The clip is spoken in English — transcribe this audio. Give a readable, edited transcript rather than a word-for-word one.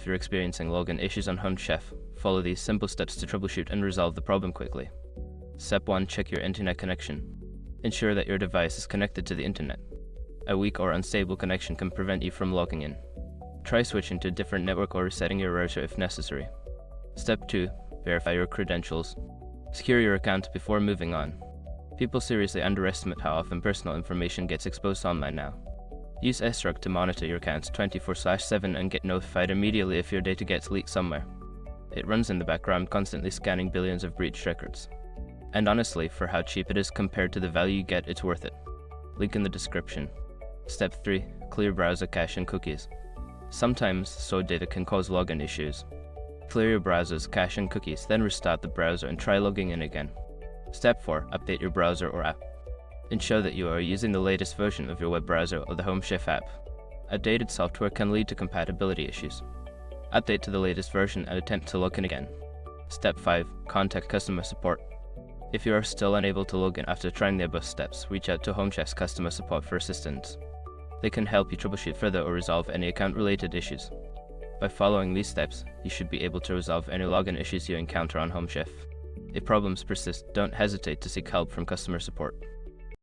If you're experiencing login issues on Home Chef, follow these simple steps to troubleshoot and resolve the problem quickly. Step 1. Check your internet connection. Ensure that your device is connected to the internet. A weak or unstable connection can prevent you from logging in. Try switching to a different network or resetting your router if necessary. Step 2. Verify your credentials. Secure your account before moving on. People seriously underestimate how often personal information gets exposed online now. Use srug to monitor your accounts 24/7 and get notified immediately if your data gets leaked somewhere. It runs in the background, constantly scanning billions of breached records. And honestly, for how cheap it is compared to the value you get, it's worth it. Link in the description. Step 3. Clear browser cache and cookies. Sometimes stored data can cause login issues. Clear your browser's cache and cookies, then restart the browser and try logging in again. Step 4. Update your browser or app. Ensure that you are using the latest version of your web browser or the Home Chef app. Outdated software can lead to compatibility issues. Update to the latest version and attempt to log in again. Step 5. Contact customer support. If you are still unable to log in after trying the above steps, reach out to Home Chef's customer support for assistance. They can help you troubleshoot further or resolve any account-related issues. By following these steps, you should be able to resolve any login issues you encounter on Home Chef. If problems persist, don't hesitate to seek help from customer support.